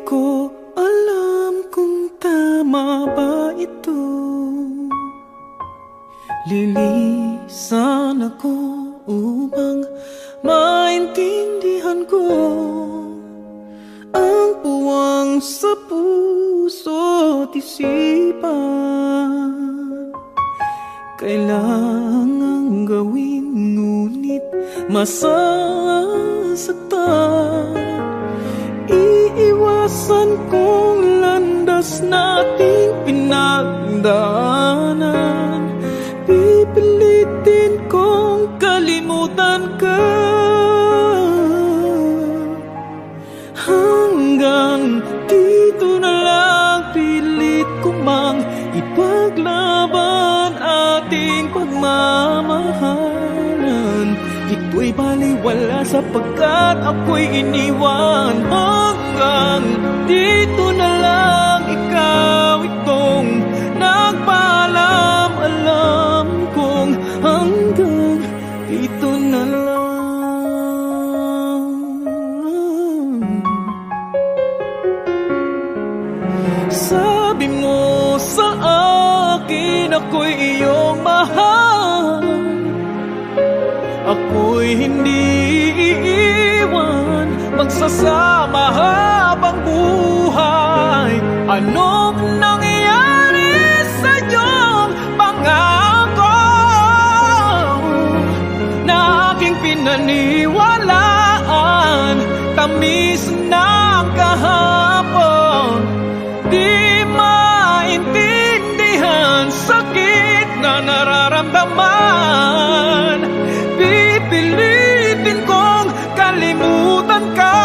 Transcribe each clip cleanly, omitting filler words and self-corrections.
ko alam kung tama ba ito. Lilisan ako upang maintindihan ko ang puwang sa puso't isipan. Kailangang gawin ngunit masasaktan. Iiwasan kong landas nating pinagdaanan. Pipilitin kong kalimutan ka hanggang dito na lang. Pilit ko mang ipaglaban ating pagmamahalan. Ito'y baliwala sapagkat ako'y iniwan. Hanggang dito na lang, ikaw itong nagpaalam. Alam kong hanggang dito na lang. Sabi mo sa akin ako'y iyong mahal. Ako'y hindi iiwan, magsasama habang buhay. Anong nangyari sa iyong pangako na aking pinaniwalaan? Tamis ng kahapon, di maintindihan sakit na nararamdaman. Pipilitin kong kalimutan ka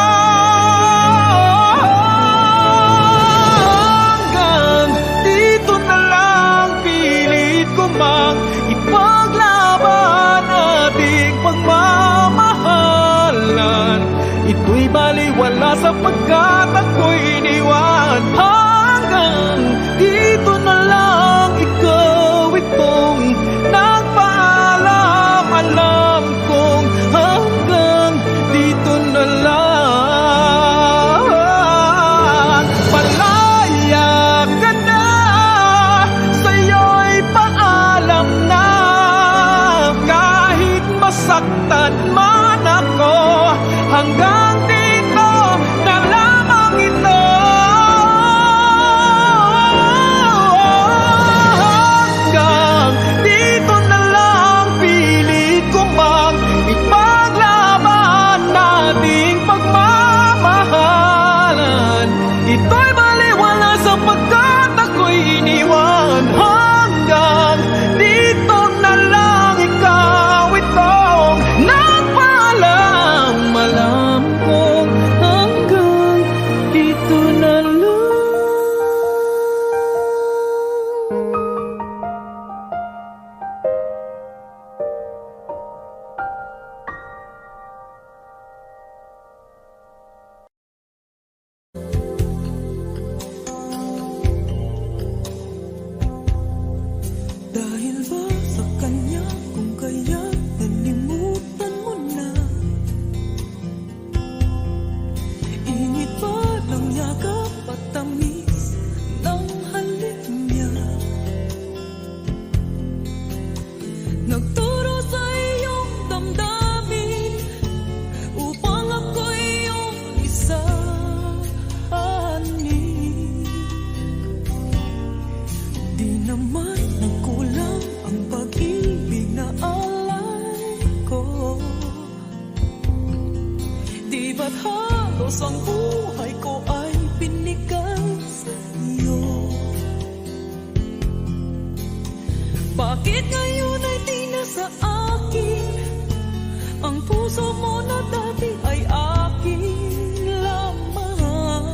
hanggang dito na lang. Pilit ko mang ipaglaban ating pagmamahalan. Ito'y baliwala sapagkat ako'y iniwan. Hanggang dito na lang, ikaw itong nagpaalam. Alam kong hanggang dito na lang. Palaya ka na, sa'yo'y paalam na. Kahit masaktan man ako, hanggang dito na lamang ito. Hanggang dito na lang, pilit ko mang ipaglaban nating pagmamahalan. Ito'y baliwala sapagkat ako'y iniwan. Hanggang dito na lang, ikaw itong nagpaalam. Alam kong hanggang dito na lang. Dahil ba sa kanya kung kaya nalimutan mo na? Init pa ng yakap at tamis ng halik niya. Nagturo sa iyong damdamin upang ako iyong isahanin. Di naman nagkulang ang pag-ibig na alay ko. Di ba't halos ang buhay ko ay binigay sa iyo? Bakit ngayon ay di na sa akin ang puso mo na dati ay akin lamang?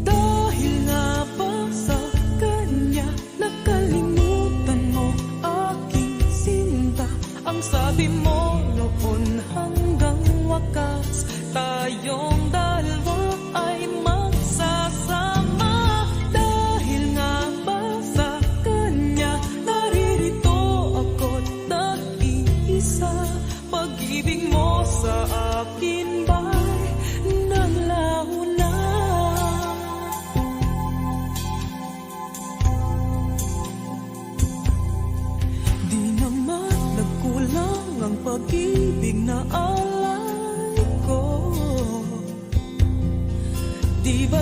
Dahil nga ba sa kanya nakalimutan mo aking sinta? Ang sabi mo noon hanggang wakas tayong dalawa ay magsasama. Dahil nga ba sa kanya naririto ako't nag-iisa? Pag-ibig mo sa akin ba'y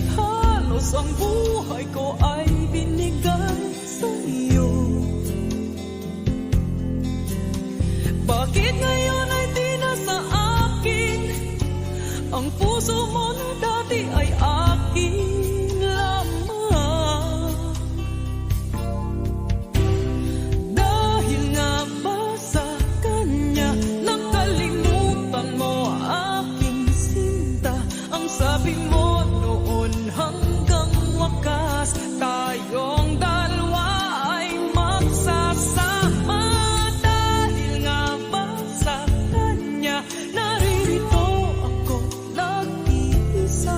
Kaya't halos ang buhay ko ay binigay sa iyo. Bakit ngayon ay di na sa akin? Ang puso mo na dati ay akin lamang. Dahil nga ba sa kanya nakalimutan mo aking sinta? Ang sabi mo noon hanggang wakas tayong dalawa ay magsasama. Dahil nga ba sa kanya naririto ako nag-iisa?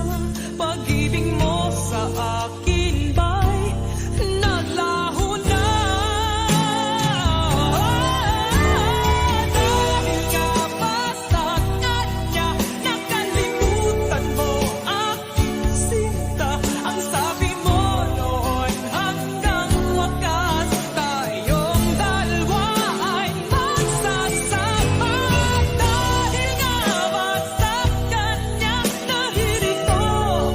Pag-ibig mo sa akin ba'y naglaho na? Dahil nga ba sa kanya nakalimutan mo aking sinta? Ang sabi mo noon hanggang wakas tayong dalawa ay magsasama. Dahil nga ba sa kanya naririto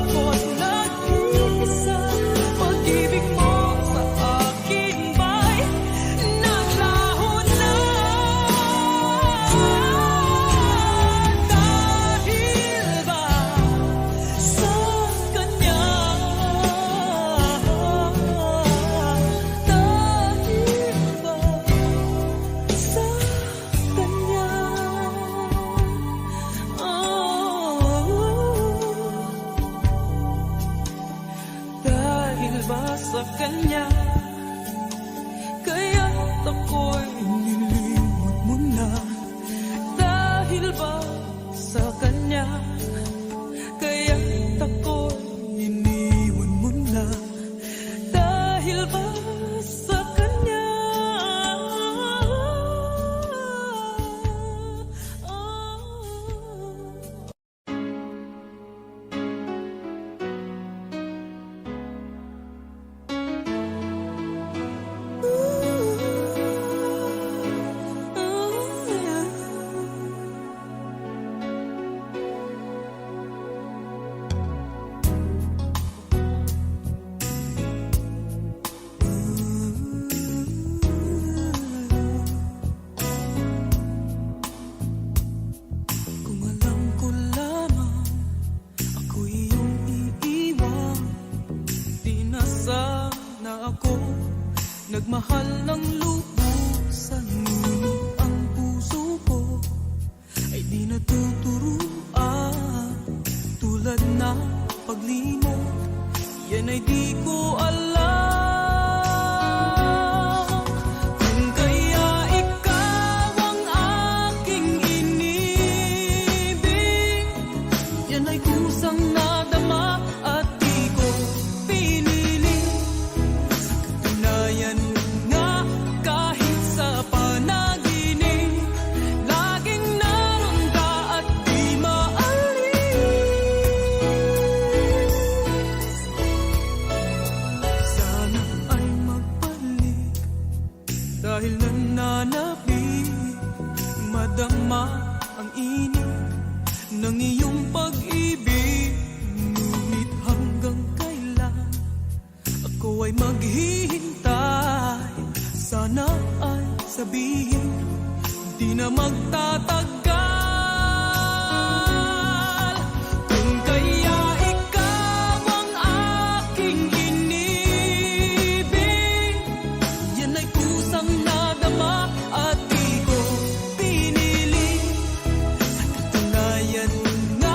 ako nag-iisa? Pag-ibig mo sa akin ba'y naglaho na? Dahil ba sa kanya? Dahil ba sa kanya? Dahil ba sa kanya? Kaya't ako'y nilimot mo na. Dahil ba sa kanya? Kaya't ako'y iniwan mo na. Dahil ba sa kanya? Kung alam ko lamang ako'y iyong iiwan, di na sana ako nagmahal ng lubusan. Ngunit ang puso ko ay di natuturuan. Tulad na paglimot, yan ay di ko alam. Kung kaya ikaw ang aking inibig, yan ay kusang nadama at di ko pinili. Sa katunayan nga kahit sa panaginip, laging naroon ka at di maalis. Sana ay magbalik dahil nananabik, madama ang init ng iyong pag-ibig. Ngunit hanggang kailan ako ay maghihintay? Sana ay sabihin di na magtatagal. Kung kaya ikaw ang aking inibig, yan ay kusang nadama at di ko pinili. Sa katunayan nga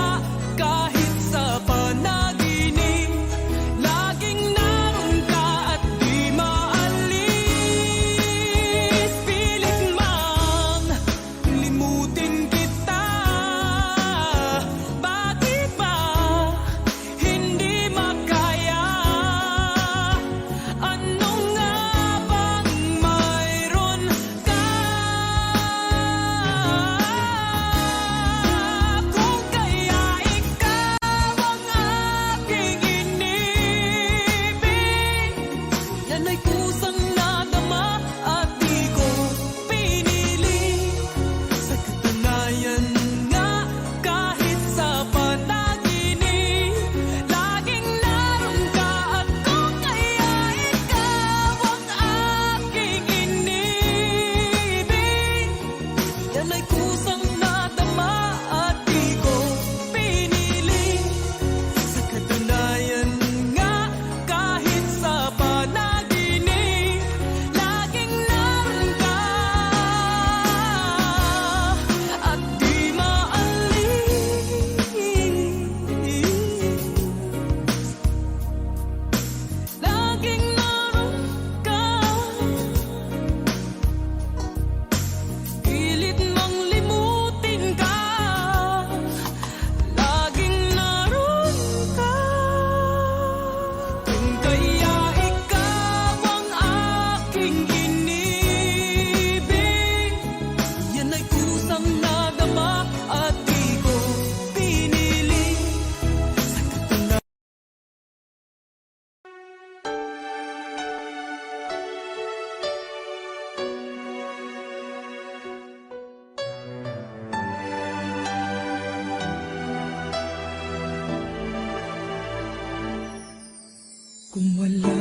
Kung wala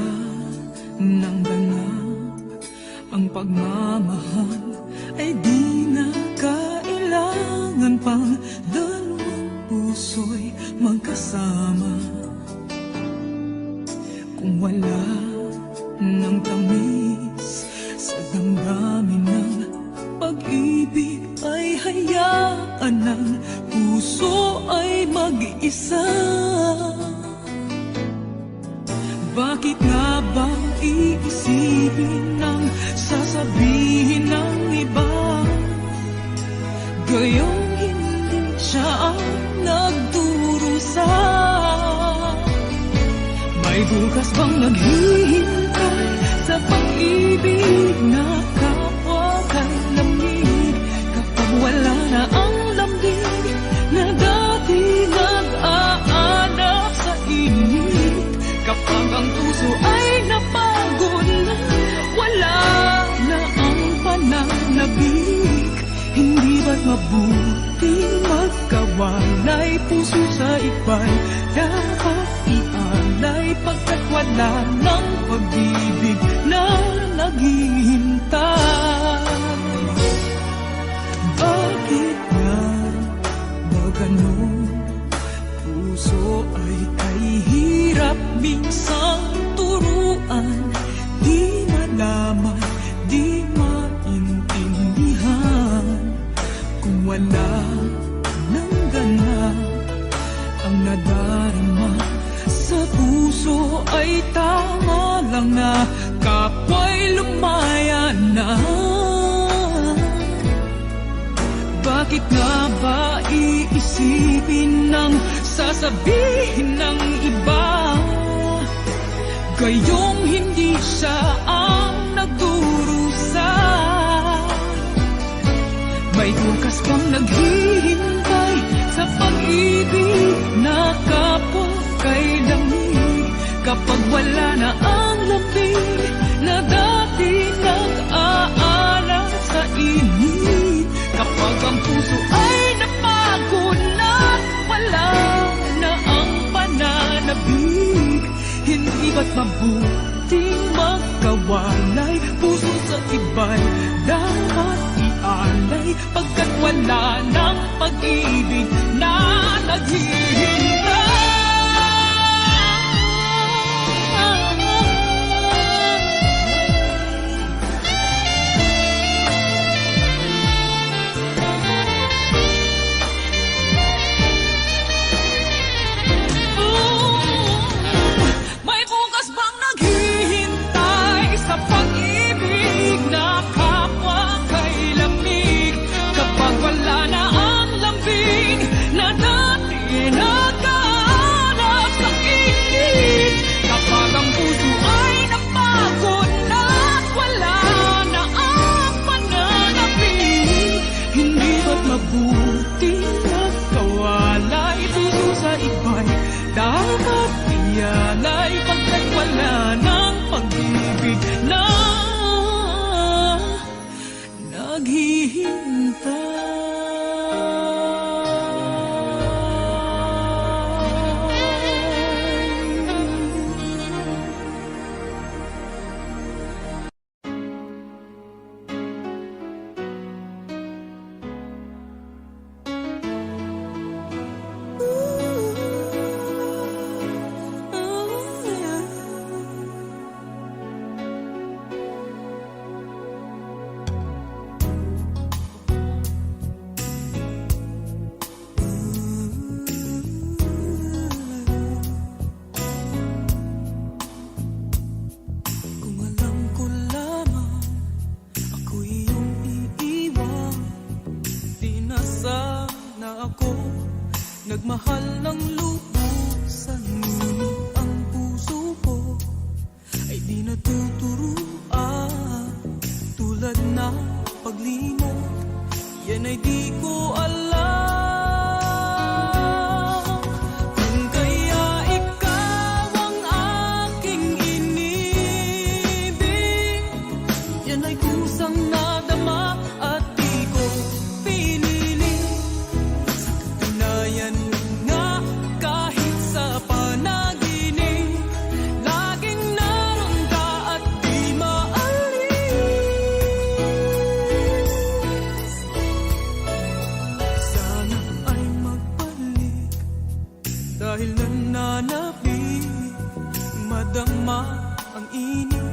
nang ganap ang pagmamahal, ay di na kailangan pang dalawang puso'y magkasama. Kung wala nang tamis sa damdamin ng pag-ibig, ay hayaan ng puso ay mag-isa. Bakit nga ba iisipin ng sasabihin ng iba, gayong hindi siya ang nagdurusa? May bukas bang naghihintay sa pag-ibig na kapwa kay lamig, kapag wala na ang lambing na dati nag-aanap sa init? Kapag ang puso ay napagod na, wala na ang pananabik, hindi ba't mabuting magkawalay? Puso sa iba'y dapat ialay, pagkat wala ng pag-ibig na naghihintay. Bakit nga ba ganun? Puso ay kahirap minsang turuan, di malaman, di maintindihan. Kung wala nang ganap ang nadarama sa puso, ay tama lang na kapwa'y lumaya na. Bakit nga ba iisipin ng sasabihin ng iba, gayong hindi siya ang nagdurusa? May bukas bang naghihintay sa pag-ibig na kapwa kay lamig, kapag wala na ang lambing na dati nag-aanap sa init? Kapag ang puso ay napagod na, wala na ang pananabik, hindi ba't mabuting magkawalay? Puso sa iba'y dapat ialay, pagkat wala ng pag-ibig na naghihintay. May bukas bang naghihintay sa pag-ibig na kapwa kay lamig, kapag wala na ang lambing na dati nagkahanap sa init? Kapag ang puso ay napagod na, wala na ang pananabik, hindi ba't mabuting magkawalay? Puso sa iba'y dapat ialay, pagkat wala ng pag-ibig na Kung alam ko lamang ako'y iyong iiwan, di na sana ako nagmahal ng lubos. Ngunit ang puso ko ay di natuturuan, tulad na paglimot, yan ay di ko alam. Kung kaya ikaw ang aking inibig, yan ay kusang nadama at di ko pinili. Sa katunayan nga, kahit sa panaginip, lagi Dahil nananapin, madama ang init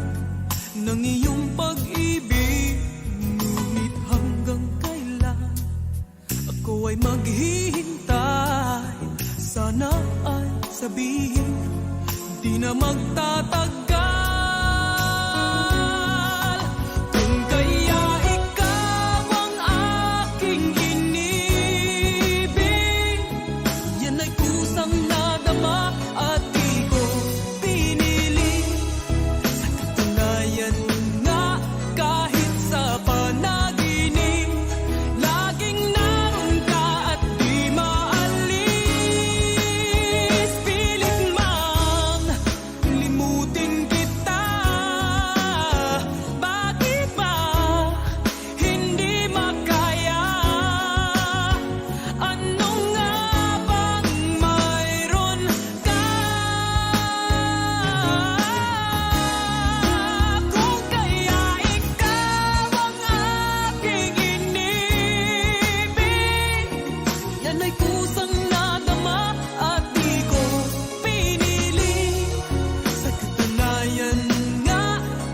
ng iyong pag-ibig. Ngunit hanggang kailan ako ay maghihintay? Sana ay sabihin, di na magtatagal. Kung kaya ikaw ang aking inibig, yan ay kusang nadama at di ko pinili. Sa katunayan nga, kahit sa panaginip, laging naroon ka at di maalis. Pilit mang limutin kita, bakit ba hindi makaya? Ano nga bang mayroon ka? Kung kaya ikaw ang aking inibig, yan ay kusang nadama at di ko pinili. Sa katunayan nga,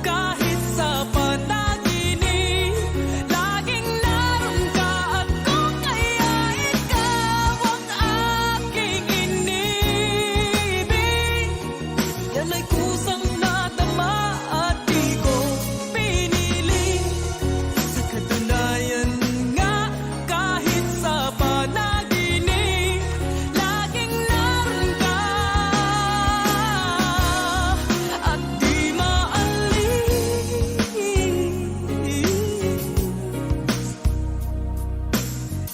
kahit sa panaginip, laging naroon ka. At kung kaya ikaw ang aking inibig, yan ay kusang nadama at di ko pinili. Sa katunayan nga, kahit sa panaginip, laging naroon ka at di maalis.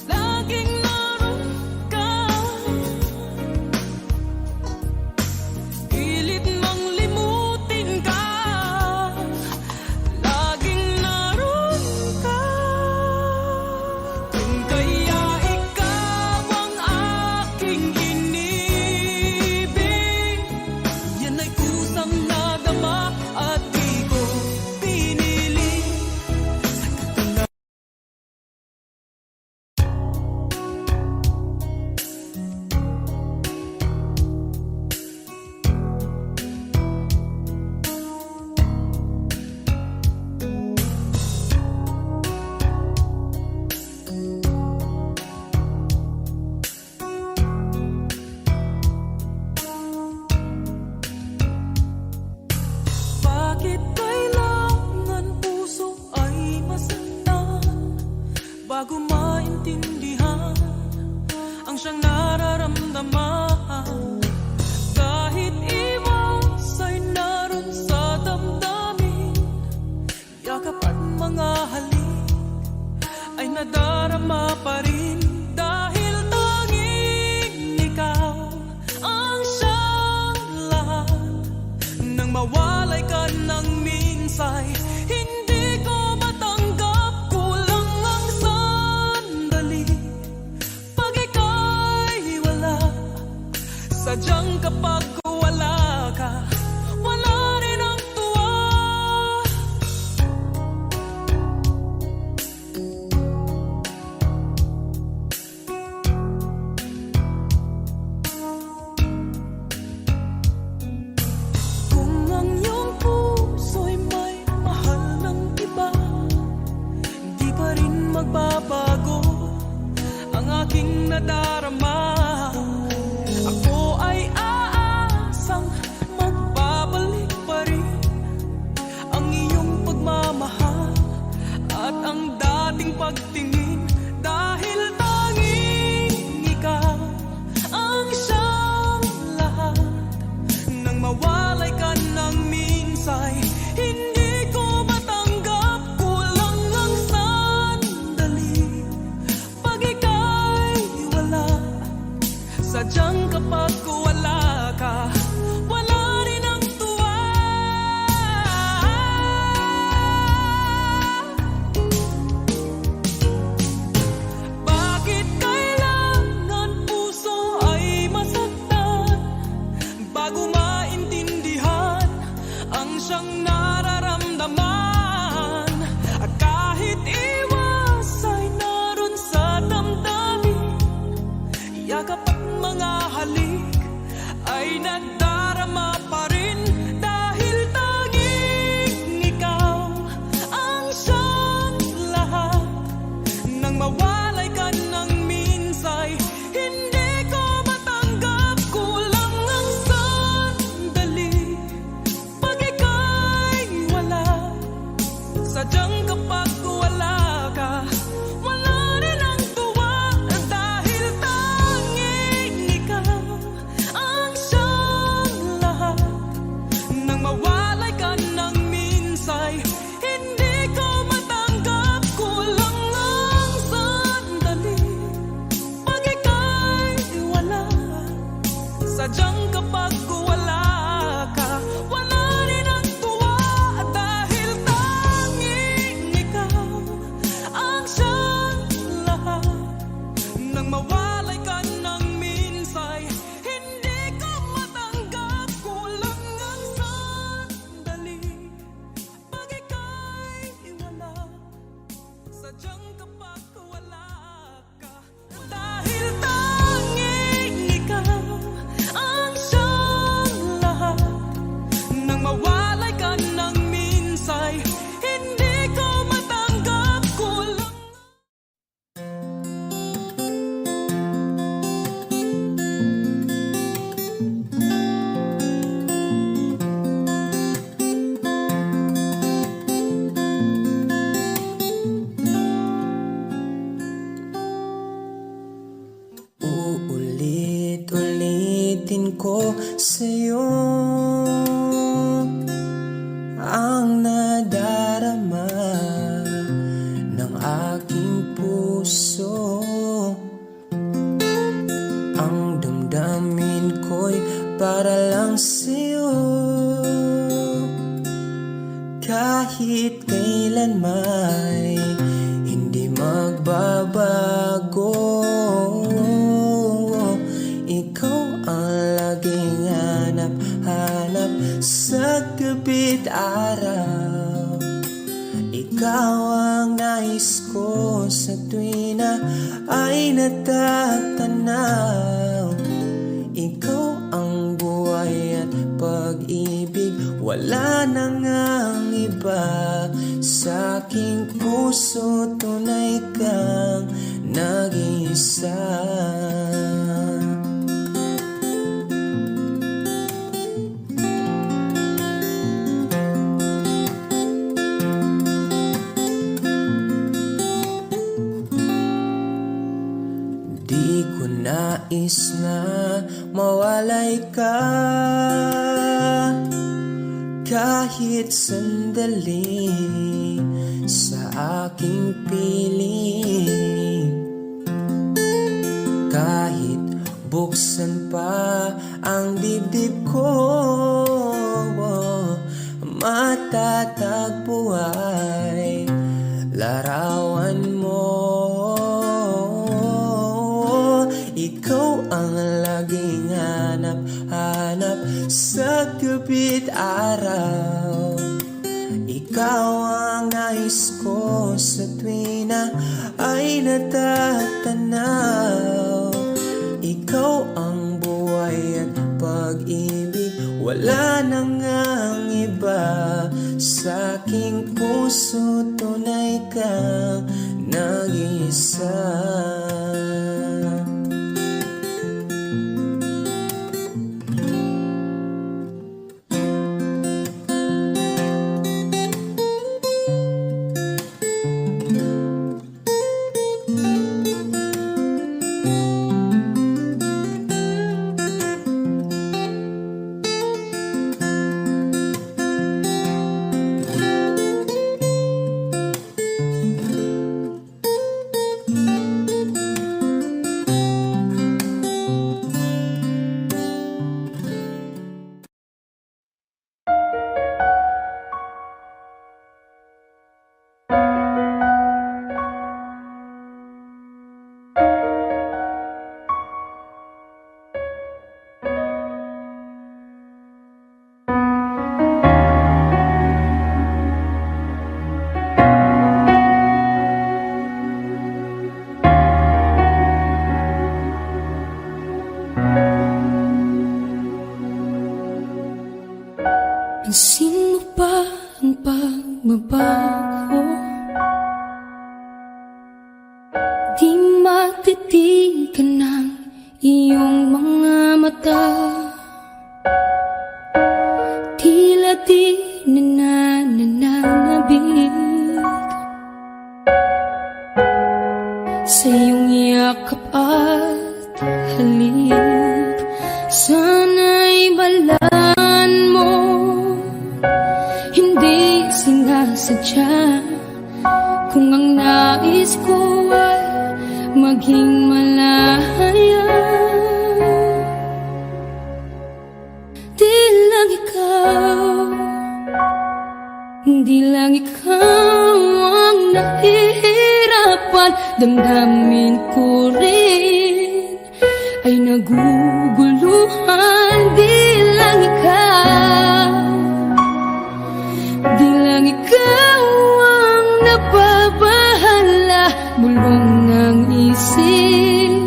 Laging naroon ka, pilit mang limutin ka, laging naroon ka. Kung kaya ikaw ang aking inibig, yan ay kusang nadama at di ko pinili. Sa katunayan bakit kailangan puso ay masaktan bago maintindihan ang siyang nararamdaman? Kahit iwas ay naroon sa damdamin, yakap at mga halik ay nadarama pa rin. Dahil tanging ikaw ang siyang lahat. Nang mawalay ka ng minsay, hindi ko matanggap, kulang ang sandali. Pag ika'y wala, sadyang kapag wala ka, wala rin ang tuwa. Kung ang iyong puso'y may mahal ng iba, di pa rin magbabago ang aking nadarama. Ako ay aasang magbabalik pa rin ang iyong pagmamahal at ang dating pagtingin. Dahil tanging ikaw ang siyang lahat. Nang mawalay ka ng minsay, hindi ko matanggap, kulang ang sandali. Pag ika'y wala, sadyang kapag wala ka, wala rin ang tuwa. Bakit kailangan puso ay masaktan bago maintindihan ang siyang nararamdaman? At kahit iwas ay naroon sa damdamin, yakap at mga halik ay nagdarama pa rin dahil tanging ikaw ang siyang lahat. Nang mawalay ka ng minsay, hindi ko matanggap, kulang ang sandali. Pag ika'y wala, sadyang kapag wala ka, wala rin ang tuwa. Dahil tanging ikaw ang siyang lahat. Nang mawalay ka ng minsay, hindi ko matanggap, kulang ang sandali. Pag ika'y wala, sadyang kapag wala ka, wala rin ang tuwa. Dahil tanging ikaw ang siyang lahat. Nang mawalay ka ng minsay, hindi ko matanggap, kulang ang sandali. Pag ika'y wala, sadyang kapag wala ka. Dahil tanging ikaw ang siyang lahat. Nang mawalay ka ng minsay, hindi ko matanggap, kulang. Uulit-ulitin ko sa'yo ang nadarama ng aking puso. Ang damdamin ko'y para lang sa'yo, kahit kailan may hindi magbabago. Ikaw ang laging hanap-hanap sa gabi't araw. Ikaw ang nais ko sa tuwing na ay natatanaw. Ikaw ang buhay at pag-ibig, wala na ngang iba. Sa aking puso tunay kang nag-iisa. Di ko nais na mawalay ka kahit sandali sa aking piling. Kahit buksan pa ang dibdib ko, matatagpo ay larawan mo. Ikaw ang laging hanap-hanap sa gabi't araw. Ikaw ang nais ko sa tuwing na ay natatanaw. Ikaw ang buhay at pag-ibig, wala na ngang iba. Sa aking puso tunay kang nag-iisa. Pansin mo ba ang pagbabago? Di matitigan ng iyong mga mata. Tila di nananabig sa iyong yakap at halik. Sana'y balaan mo, hindi sinasadya. Kung ang nais ko ay maging malaya, di lang ikaw, di lang ikaw ang nahihirapan. Damdamin ko rin ay naguguluhan. Di lang ikaw, di lang ikaw ang nababahala. Bulong ng isip,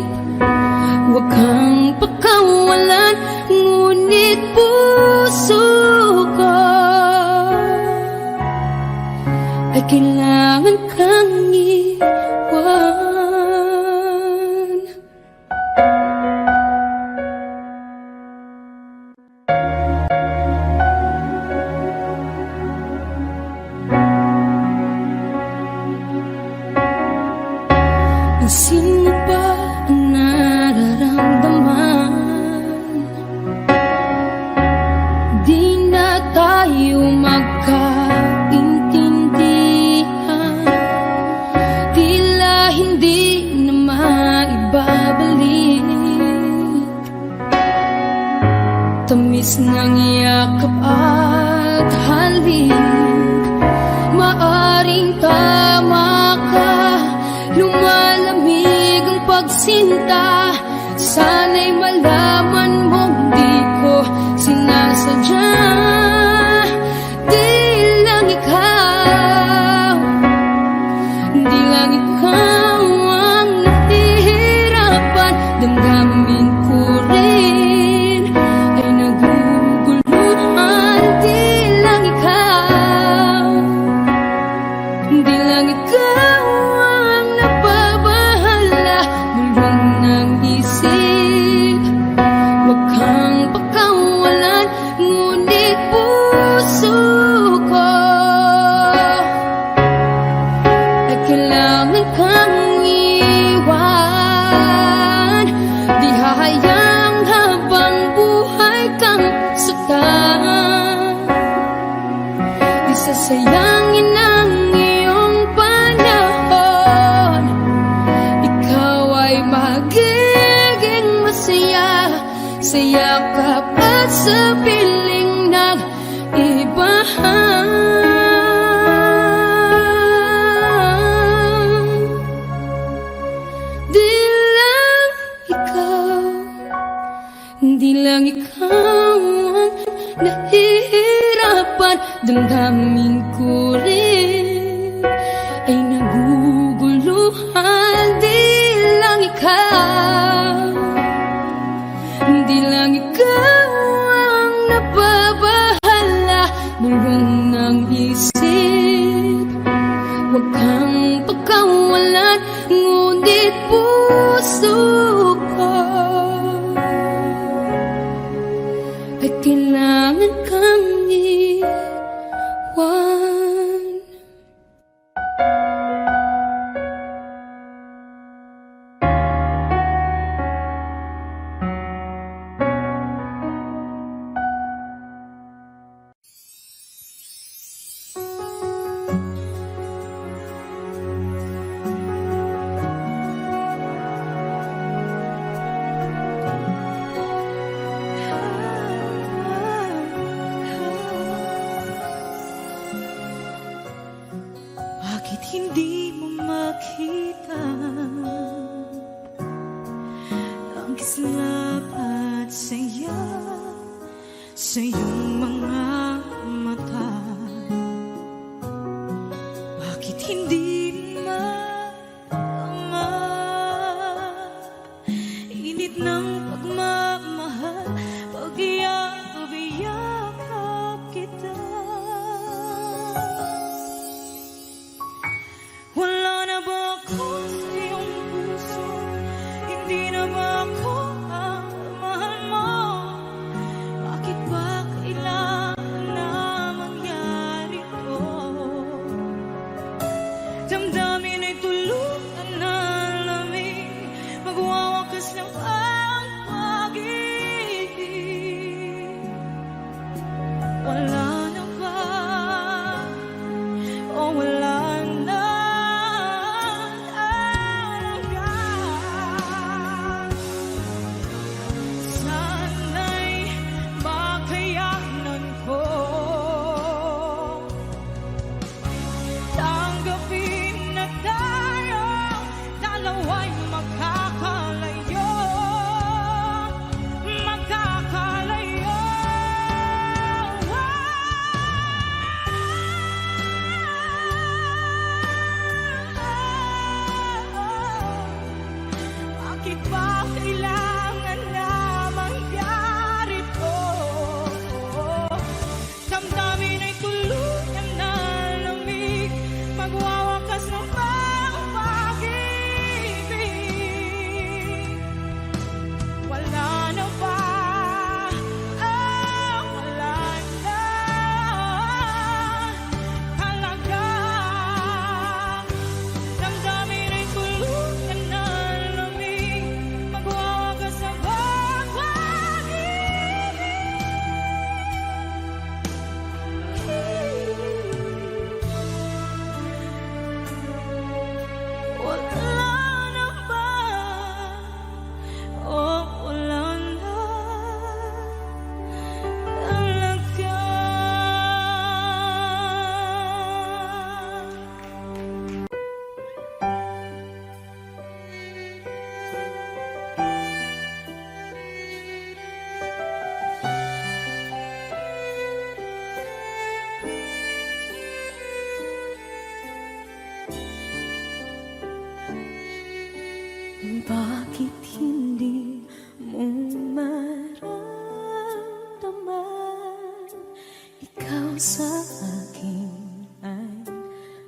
huwag kang pakawalan, ngunit puso ko ay kailangan kang iwan. Pansin mo ba ang nararamdaman? Di na tayo magkaintindihan. Tila hindi na maibabalik tamis ng yakap at halik. Maaring tama ka, lumalamig ang pagsinta. Sana'y malaman mong di ko sinasadya. Di lang ikaw, di lang ikaw ang nahihirapan. Damdamin ko rin ay naguguluhan. Di lang ikaw, di lang ikaw ang nababahala. Bulong ng isip, huwag kang pakawalan, ngunit puso ko ay kailangan kang iwan. Di hahayang habang buhay kang saktan. Di sasayangin ang iyong panahon. Ikaw ay magiging masaya sa yakap at sa piling ng ibahan. Di lang ikaw, di lang ikaw ang nahihirapan. Damdamin ko rin ay naguguluhan. Di lang ikaw, di lang ikaw ang nababahala. Bulong ng isip, huwag kang pagkawalan, ngunit puso ko ay kailangan kang iwan. Bakit hindi mo makita ang kislap at saya sa iyong mga mata? Bakit hindi maama init ng pagmamahal, pagyakap kita? sa akin ay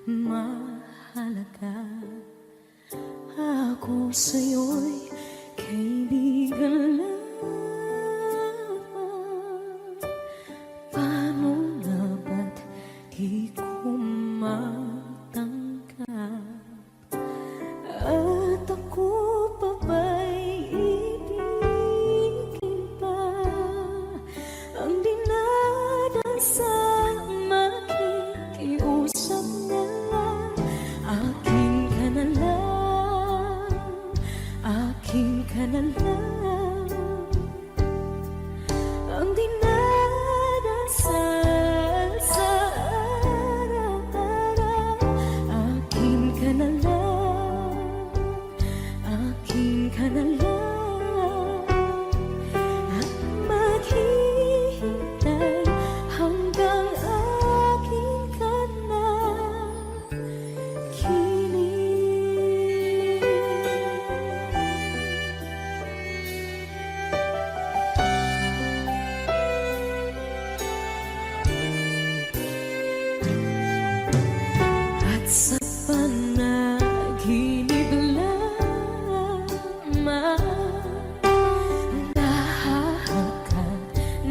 mahalaga. Ako sa'yo'y kaibigan lang. Paano nga ba't di ko matanggap? At ako pa ba'y ibigin pa? Ang dinadasang makikiusap na lang. Akin ka na lang, akin ka na lang. Ang dinadasal sa araw-araw. Akin ka na lang, akin ka na lang. At maghihintay hanggang akin ka na kilig. At sa panaginip lamang nahahakan,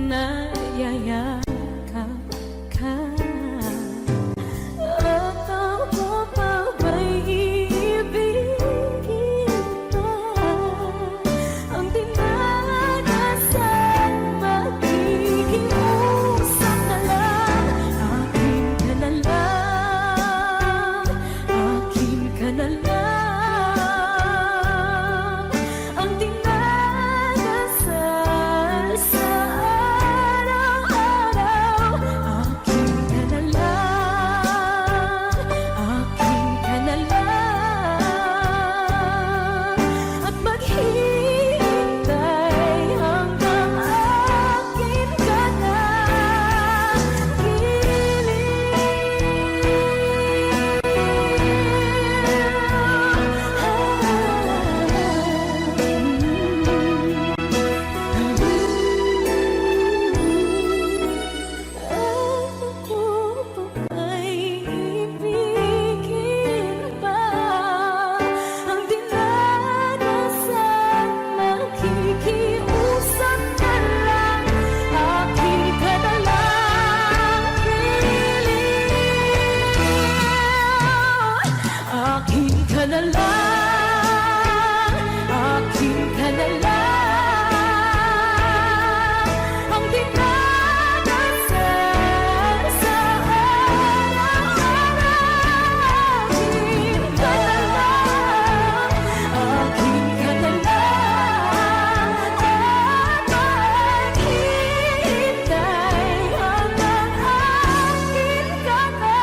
nayayakap ka. At ako pa ba'y iibigin pa? Ang dinadasal makikiusap na lang. Akin ka na lang, akin ka na lang. Ang dinadasal sa araw-araw. Akin ka na lang, akin ka na lang. At maghihintay hanggang akin ka na Ako pa ba'y ibigin pa? Ang dinadasal makikiusap na lang. Akin ka na lang, kilig. Akin ka na lang, akin ka na lang. Ang dinadasal sa araw-araw. Akin ka na lang, akin ka na lang. At maghihintay hanggang akin ka na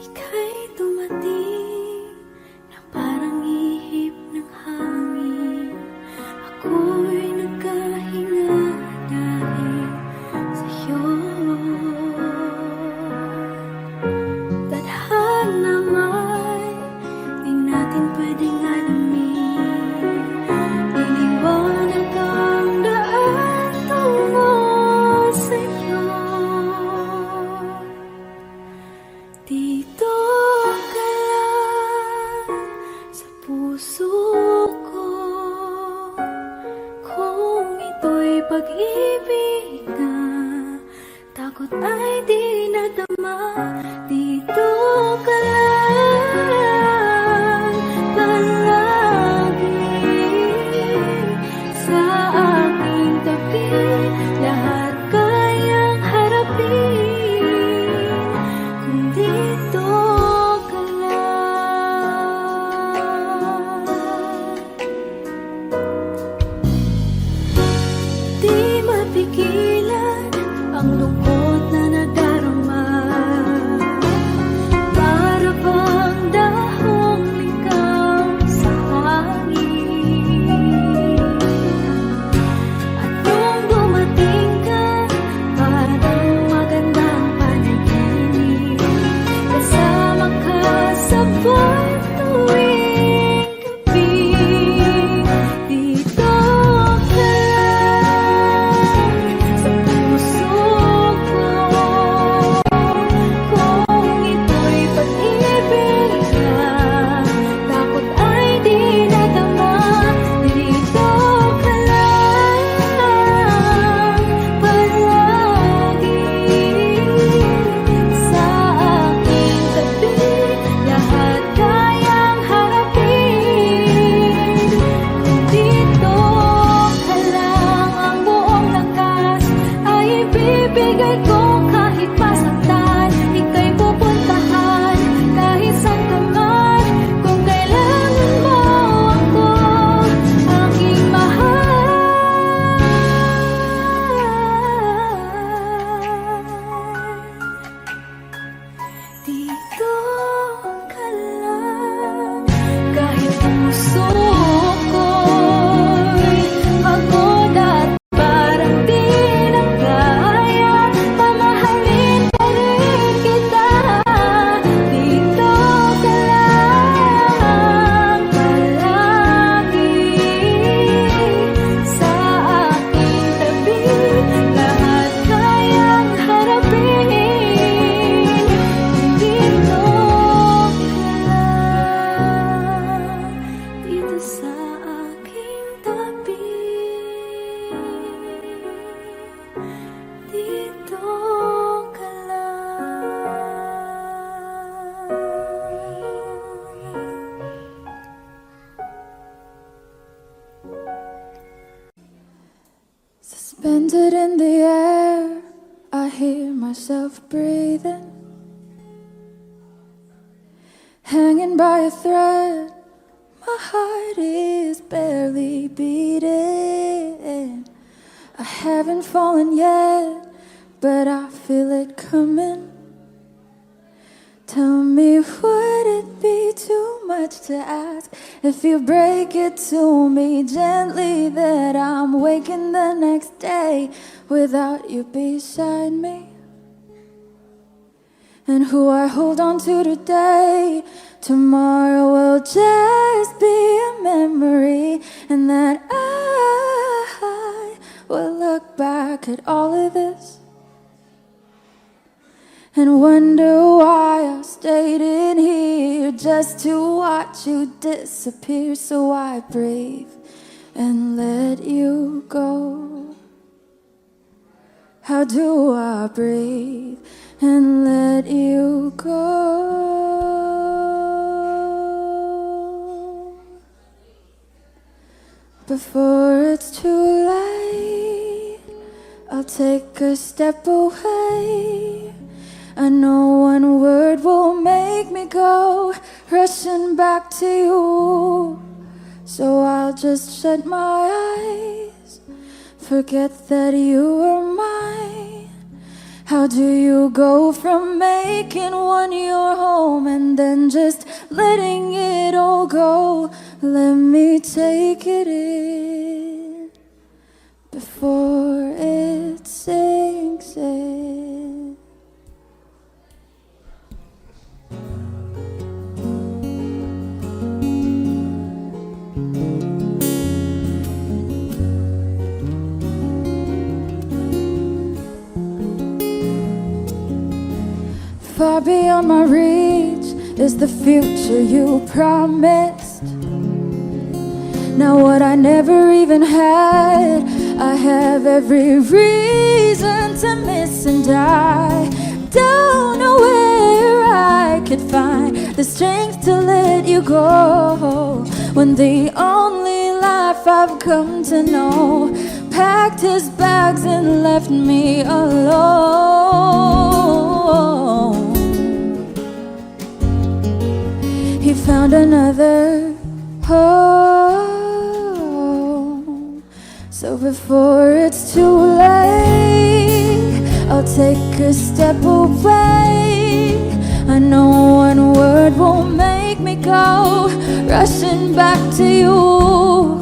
Ika'y dumating na parang ihip ng hangin. Ako'y nagkahinga dahil sa'yo. Tadhana may di natin pwedeng alamin. Iniwanag ang daan tungo sa'yo. Dito ka lang sa puso ko. Kung ito'y pag-ibig na takot ay di nadama. Dito ka lang palagi sa aking tabi. Lahat kayang harapin kung dito ka lang. Suspended in the air, I hear myself breathing, hanging by a thread. My heart is barely beating. I haven't fallen yet, but I feel it coming. Tell me, would it be too much to ask if you break it to me gently that I'm waking the next day without you beside me? And who I hold on to today, tomorrow will just be a memory, and that I will look back at all of this and wonder why I stayed in here just to watch you disappear. So I breathe and let you go. How do I breathe and let you go before it's too late? I'll take a step away. I know one word will make me go rushing back to you. So I'll just shut my eyes, forget that you were mine. How do you go from making one your home and then just letting it all go? Let me take it in before it sinks in. Far beyond my reach is the future you promised. Now what I never even had, I have every reason to miss, and I don't know where I could find the strength to let you go, when the only life I've come to know packed his bags and left me alone. He found another home. So before it's too late, I'll take a step away. I know one word won't make me go rushing back to you,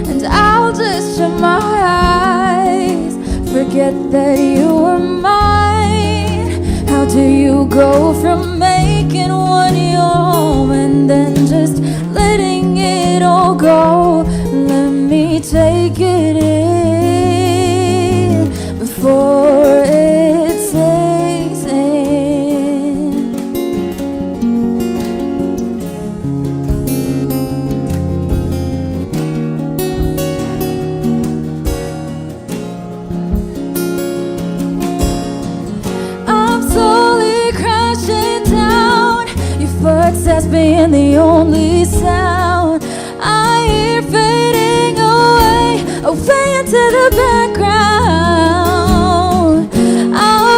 and I'll just shut my eyes, forget that you were mine. How do you go from making one your home and then just letting it all go? Let me take it in before it sinks in. I'm slowly crashing down, your footsteps being the only sound I hear fading away, away into the background. I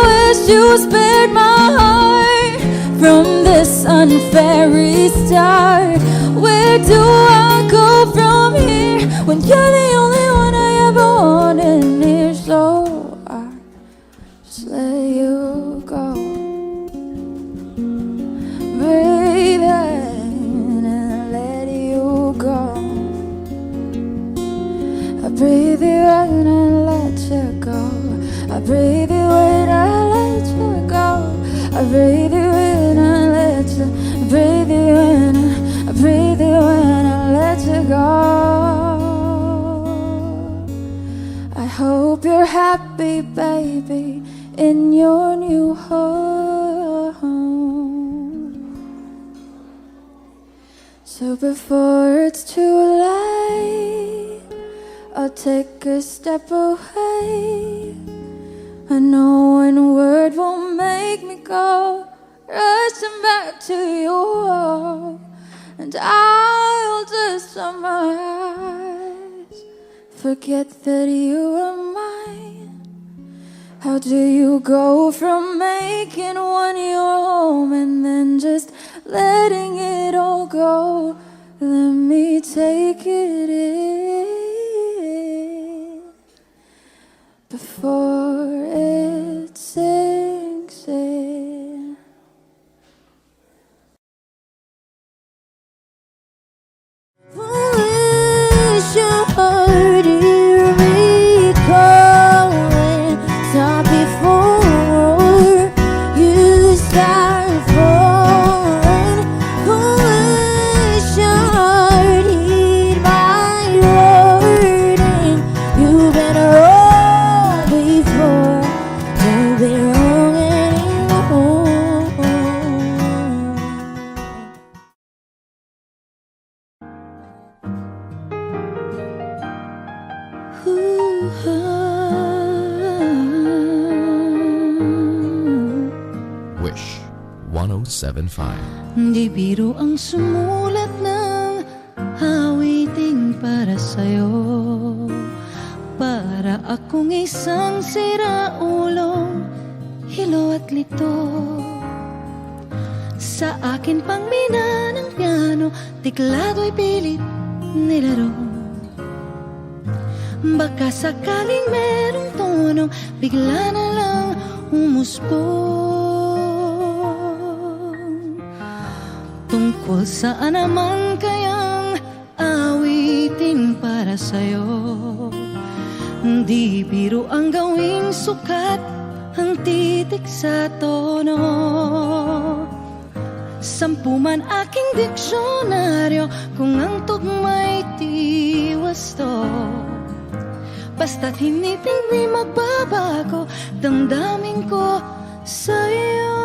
wish you spared my heart from this unfair restart. Where do I go from here when you're the only one I ever wanted near? So I just let you go. Breathe in and let you go. I breathe you in and let you go. I breathe you in and let you go. I breathe you in and let you, breathe you in, I breathe you in and let you go. I hope you're happy, baby, in your new home. So before it's too late, I'll take a step away. I know one word won't make me go rushing back to you, and I'll just shut my eyes, forget that you were mine. How do you go from making one your home and then just letting it all go? Let me take it in before it sinks in. Wish your heart hear me calling. Stop before you start falling. Wish your heart heed my warning. You've been wrong before, don't be wrong anymore. Wish 1075. Di biro ang sumulat ng awiting para sa'yo. Para akong isang siraulong hilo at lito. Sa akin pang mina ng piano, tiklado'y pilit nilaro. Baka sakaling merong tonong bigla na lang umusbong. Tungkol saan naman kayang awitin para sa'yo? Di biro ang gawing sukat ang titik sa tono. 10 man aking diksyonaryo kung ang tugma'y tiwas to. Basta't hiniting di magbabago damdamin ko sa'yo.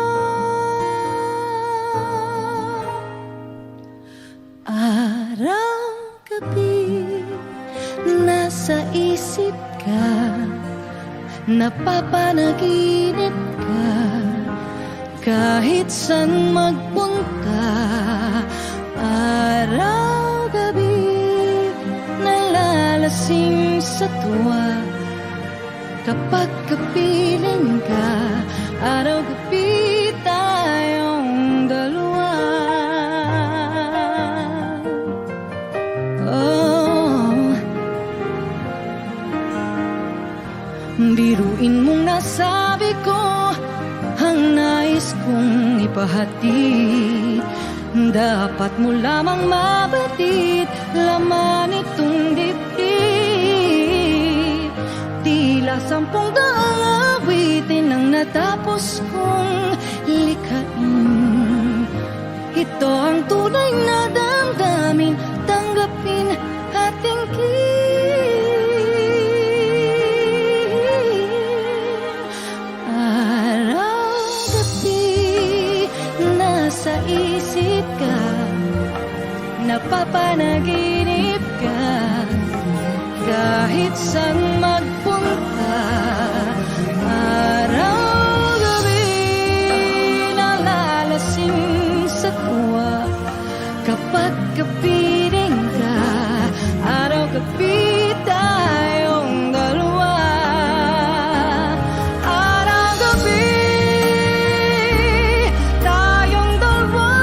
Araw-gabi nasa isip ka, napapanaginip ka, kahit saan magpunta. Araw-gabi nalalasing sa tuwa, kapag kapiling ka, araw-gabi tayong dalawa. Oh, biruin mong nasabi ko ang nais kong ipahatid. Dapat mo lamang mabatid laman itong dibdib. Tila 10 daang awitin ang natapos kong likhain. Ito ang tunay na damdamin, tanggapin at tingin. Araw-gabi nasa isip ka, napapanaginip ka, kahit saan magpunta. Araw-gabi nalalasing sa tuwa, kapag kapiling ka, araw-gabi tayong dalawa. Araw-gabi tayong dalawa.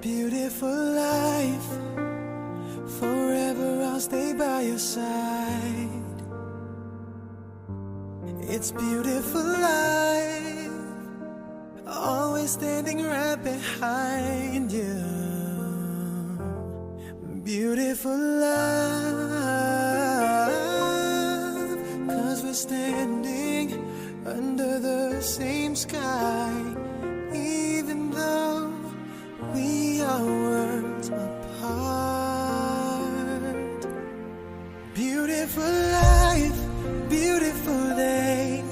beautiful life. Forever I'll stay by your side. It's beautiful life. Always standing right behind you. Beautiful love. 'Cause we're standing under the same sky. Even though we are worlds apart. Beautiful life, beautiful day.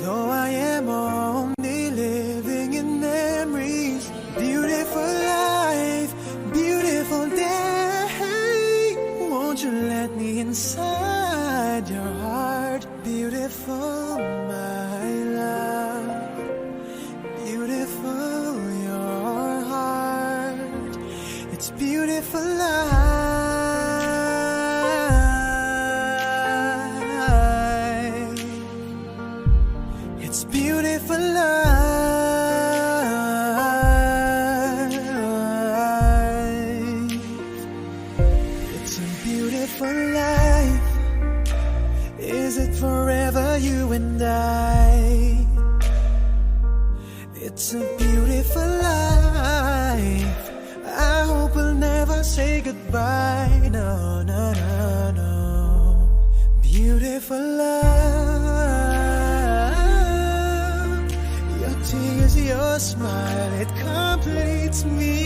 Though I am only living in memories. Beautiful life, beautiful day. Won't you let me inside your heart? Beautiful, my love. Beautiful, your heart. It's beautiful life. It's beautiful life. It's a beautiful life. Is it forever, you and I? It's a beautiful life. I hope we'll never say goodbye. No, no, no, no. Beautiful love. Your tears, your smile, it completes me.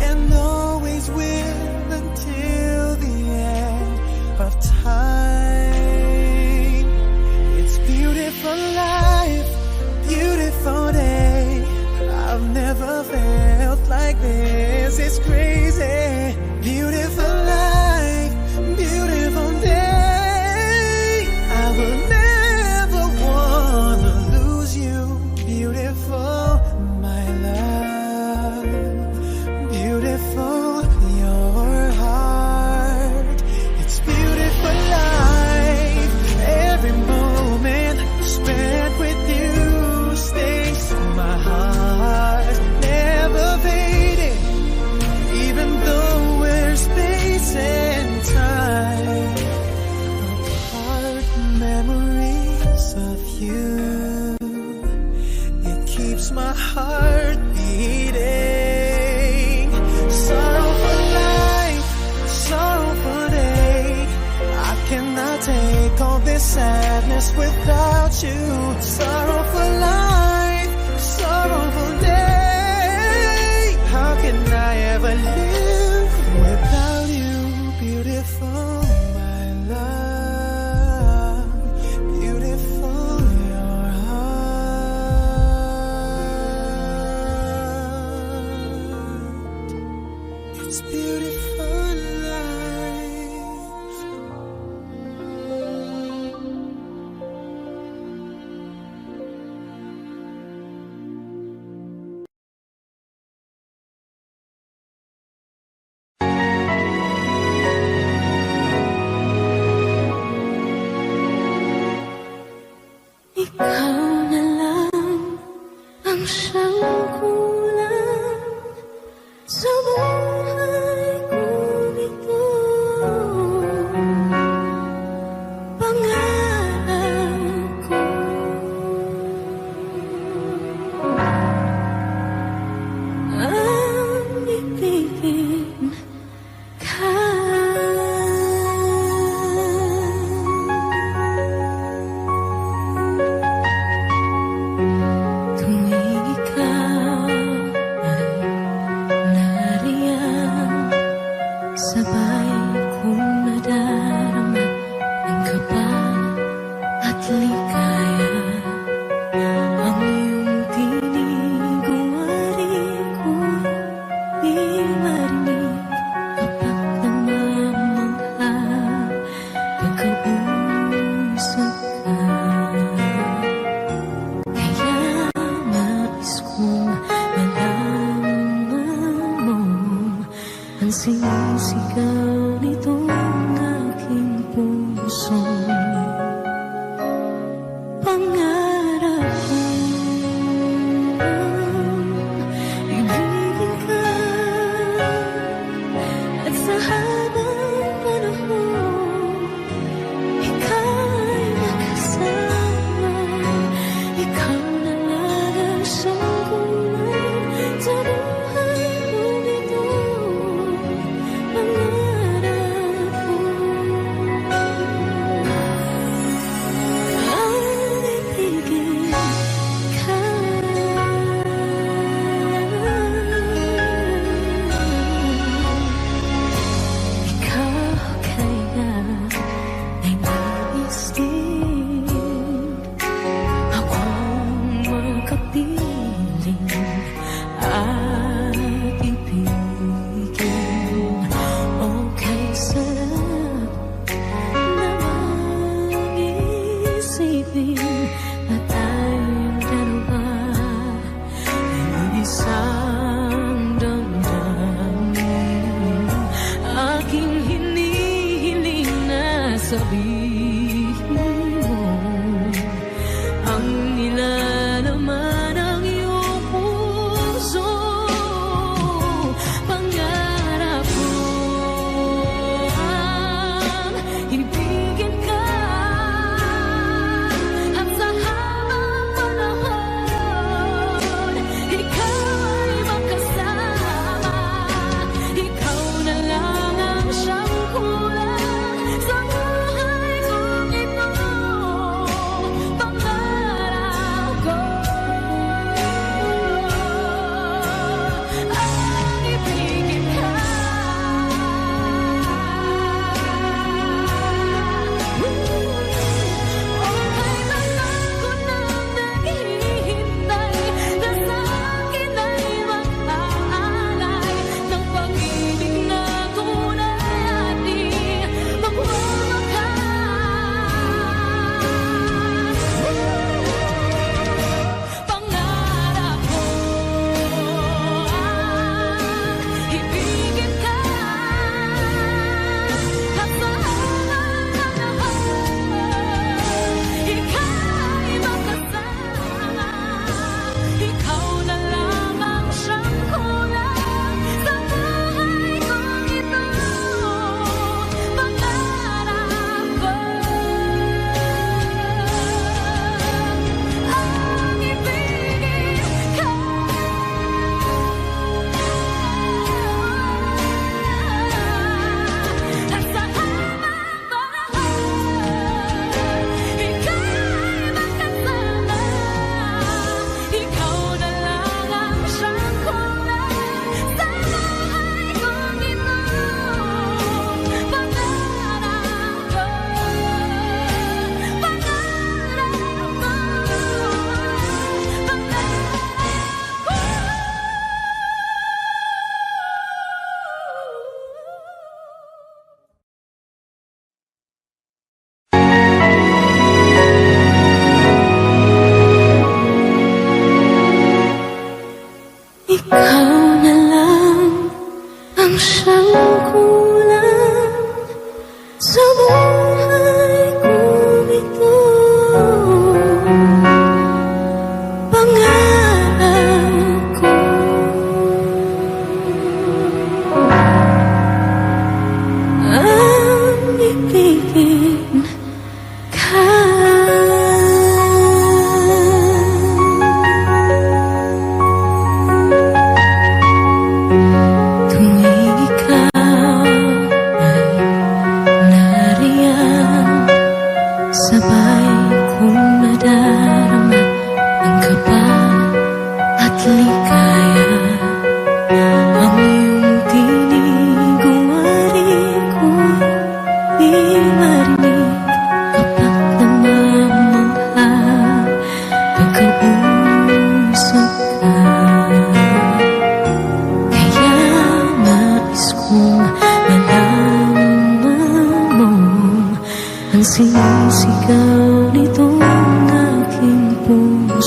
And always will until the end of time. It's beautiful life, beautiful day. I've never felt like this. It's crazy. Beautiful life, beautiful day. I will never wanna lose you. Beautiful, my love. Beautiful, your heart. It's beautiful life. Every moment spent with you stays in my heart. Never fading, even though we're space and time apart. Memories of you, it keeps my heart beating. Sorrow for life, sorrow for day. I cannot take all this sadness without you. Sorrow for life, sorrow for day. How can I ever live without you? Beautiful, my love. Beautiful, your heart. It's beautiful life. Ikaw na lang ang siyang kulang sa buhay kong ito. Pangarap ko ang ibigin ka.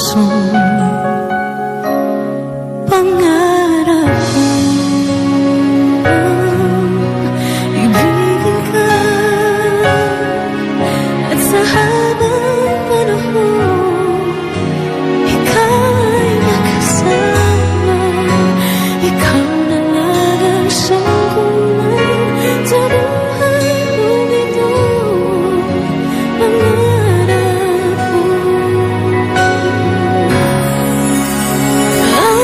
puso pangarap ko ibigin ka at sa habang panahon ikaw ay makasama. Ikaw na lang ang siyang kulay sa buhay kong ito. Pangarap ko ang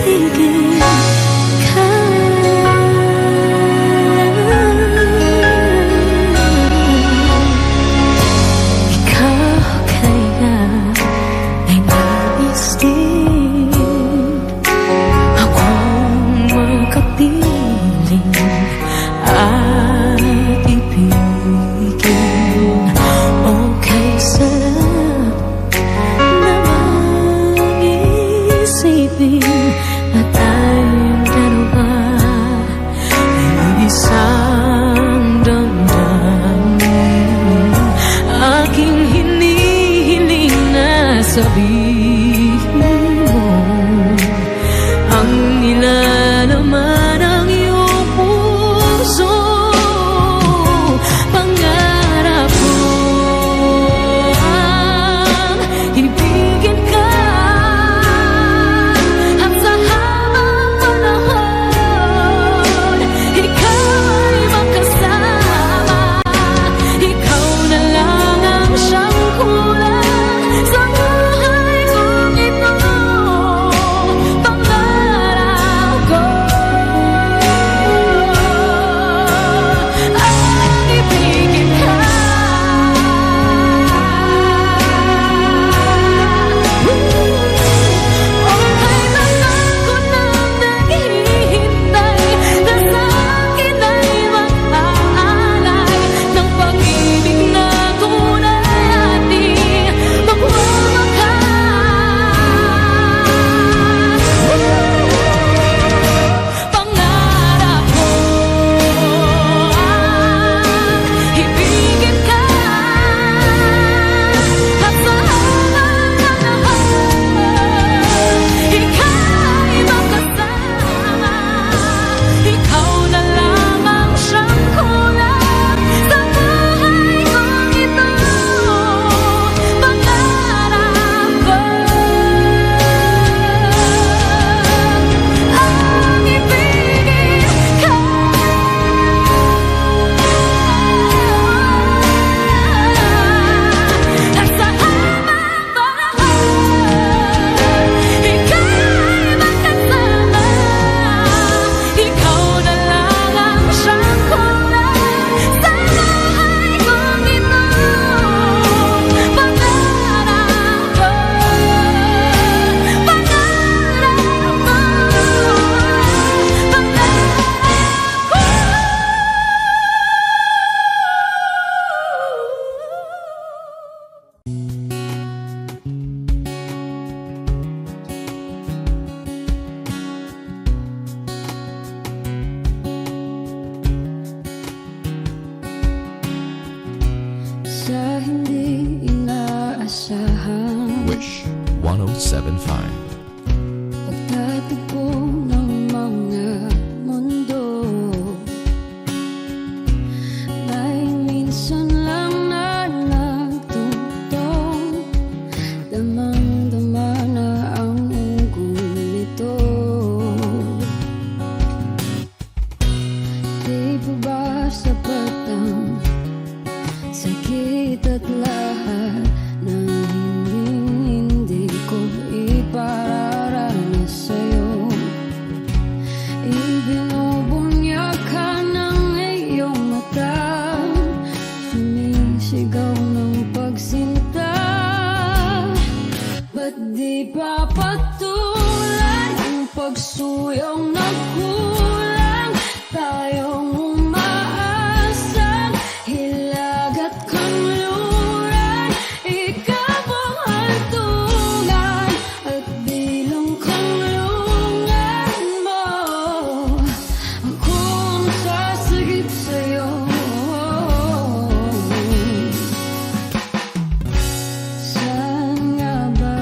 ibigin ka. Ikaw kaya ay nais din akong makapiling at ibigin. Okay, sarap namang isipin na tayong dalawa ay isang damdamin. Aking hinihiling na sabihin mo ang nilalaman ng iyong puso. Pangarap ko ang ibigin ka at sa habang panahon ikaw ay makasama. Ikaw na lang ang siyang kulang sa buhay kong ito. Pangarap ko ang ibigin ka. Okay lang ako nang naghihintay na sa akin ay mag-aalay ng pag-ibig na tunay ating magwawakas. Pangarap ko ang ibigin ka at sa habang panahon ikaw ay makasama. Ikaw na lang ang siyang kulang sa buhay kong ito. Pangarap ko ang ibigin ka at sa habang panahon ikaw ay makasama. Ikaw na lang ang siyang kulang sa buhay kong ito. Pangarap ko, pangarap ko, Sa hindi inaasahan Wish 1075. pagtatagpo ng mga mundo, may minsan lang na nagtutong damang-dama na ang ungkol nito. Di pa ba sapat ang sakit at lahat ng hindi ko ipararanas sa'yo? Ibinubunyag ka ng iyong mata, sumisigaw ng pagsinta. Ba't di pa patuloy ang pagsuyong na kulang? Tayong umaasang hilag at kanluran, ikaw ang hantungan at bilang kanlungan mo. Ako ang sasagip sa'yo. Saan nga ba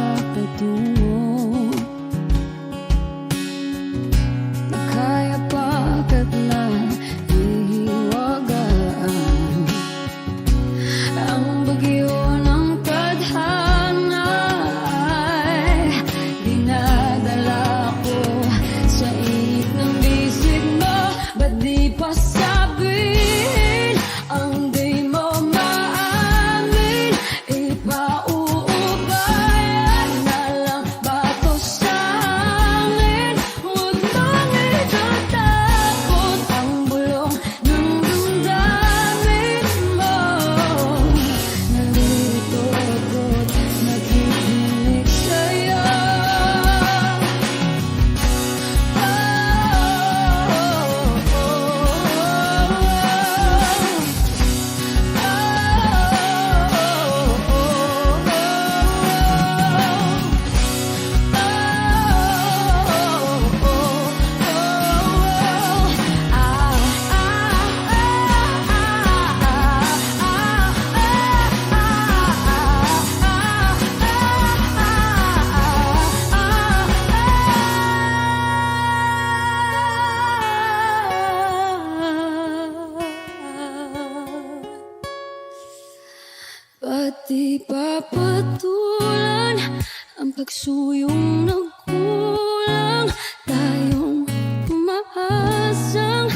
pagsuyong nagkulang, tayong umaasang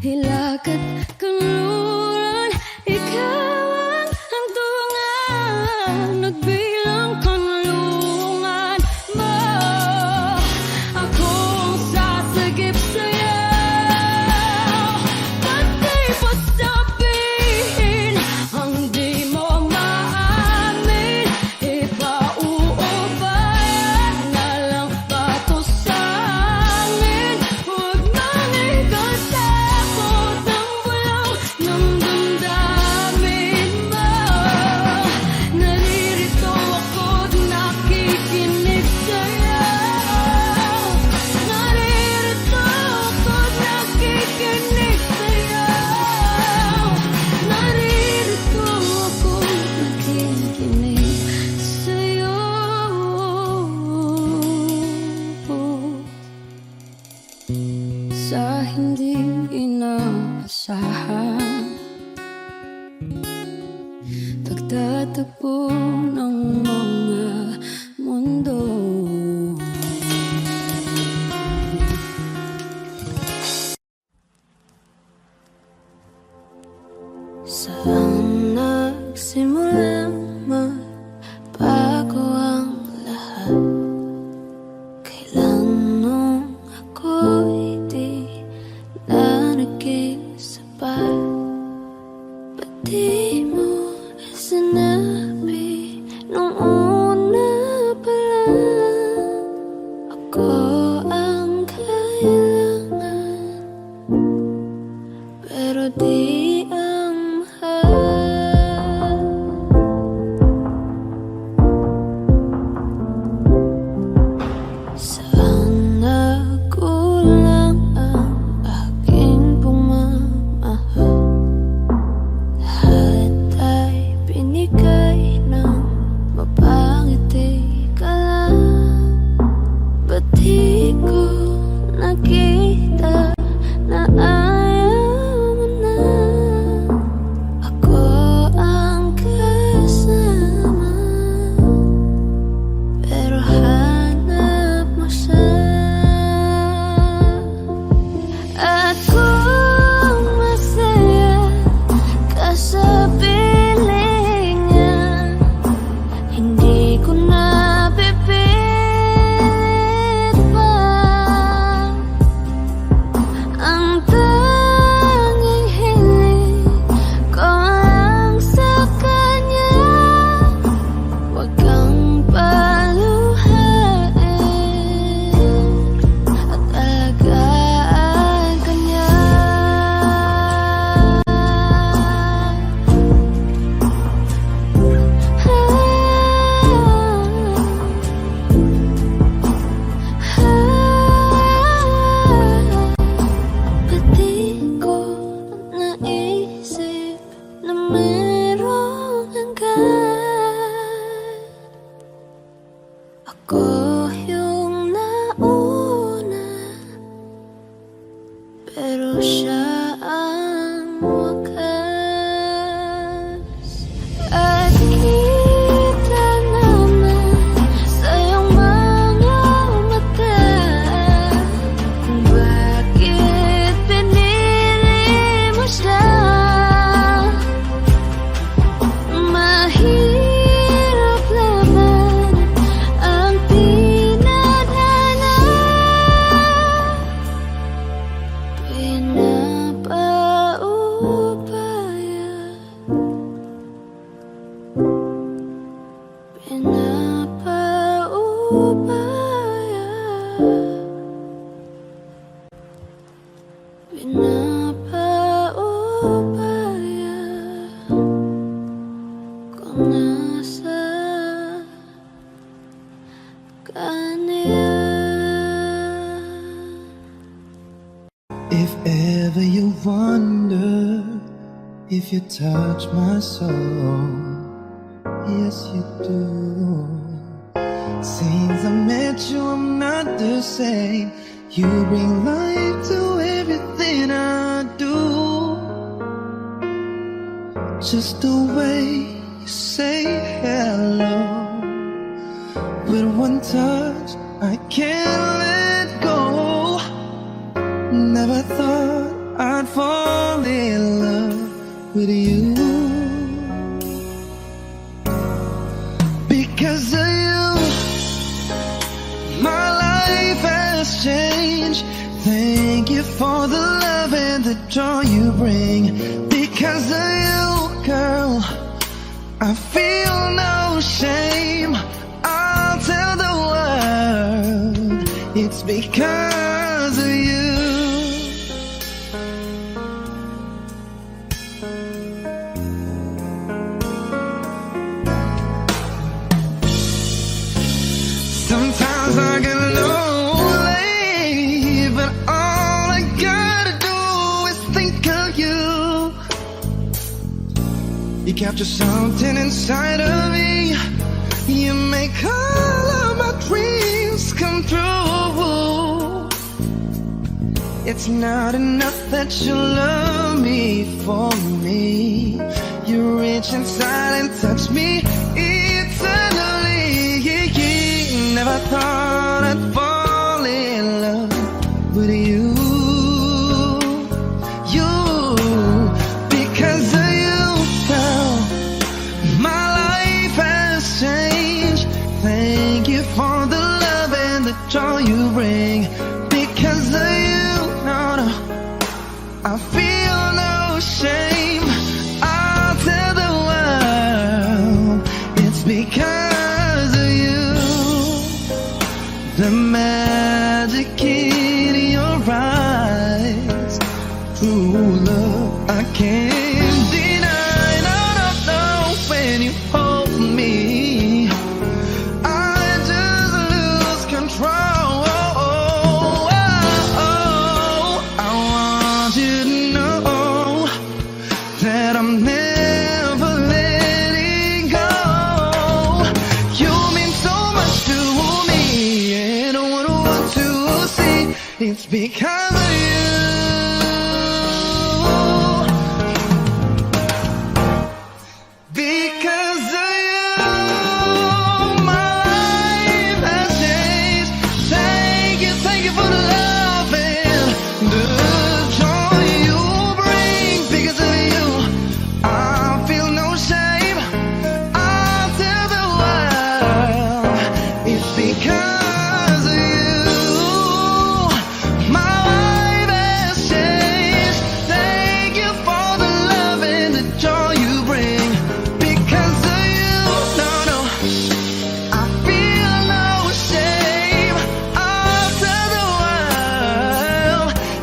hilakad kanluran. Ikaw ang hantungan, nagbilang kanlungan mo. Akong sasagip sa'yo, pati pa sabihin ang di mo maamin. Ipauubayan na lang ba to sa amin? Huwag nang ikatakot ang bulaw ng damdamin mo. Naririto ako't nakikinig sa'yo. Naririto ako't nakikinig sa'yo. Naririto ako't nakikinig sa'yo. Sa hindi inaasahan, pagtatagpo ng mga mundo. Saan nagsimulang magbago ang lahat? Kailan nung ako'y di na naging sapat? Ba't di mo sinabi nung una pa lang? Ako ang kailangan, pero di ang mahal. Saan nagkulang ang aking pagmamahal? Lahat ay binigay ng mapangiti ka lang. Ba't di ko nakita na ayaw mo na? Ako ang kasama, pero hanap mo siya. At kung masaya ka sa piling niya, hindi ko na pipilit pa. Ang tanging hiling ko lang sa kanya, huwag kang paluhain at alagaan ka niya. Ba't di ko naisip na merong hanggan? Ako yung nauna, pero siya ang wakas. At kita naman sa iyong mga mata kung bakit pinili mo siya. Mahirap naman ang tinadhana, pinapaubaya, pinapaubaya, pinapaubaya kung nasa kanya. If ever you wonder if you touch my soul, yes you do. Since I met you, I'm not the same. You bring life to everything I do. Just the way you say hello with one touch, I can't let go. Never thought I'd fall in love with you. Because of you, my life has changed. Thank you for the love and the joy you bring. Because of you, girl, I feel no shame. I'll tell the world it's because of you. Sometimes I get lonely, but all I gotta do is think of you. You capture something inside of me. You make all of my dreams come true. It's not enough that you love me for me. You reach inside and touch me eternally. Never thought I'd fall in love with you. You, because of you, girl, my life has changed. Thank you for the love and the joy you bring. Because of you, no, no, I feel no shame. I'll tell the world it's because of you. The magic in your eyes, true love I can't deny. No, no, no, when you hold me, I just lose control. I want you to know that I'm never letting go. You mean so much to me. It's because of you. Because of you, my life has changed. Thank you for the love and the joy you bring. Because of you, I feel no shame. I'll tell the world it's because of you.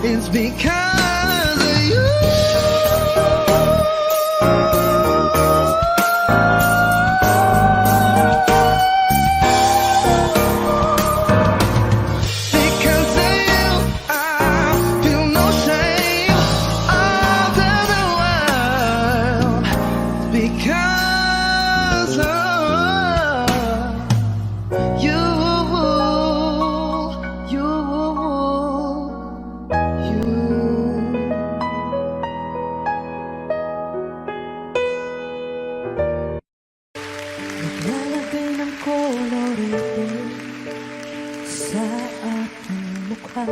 It's because of you. Because of you, I feel no shame. I'll tell the world because of you. Naglalagay ng kolorete sa ating mukha.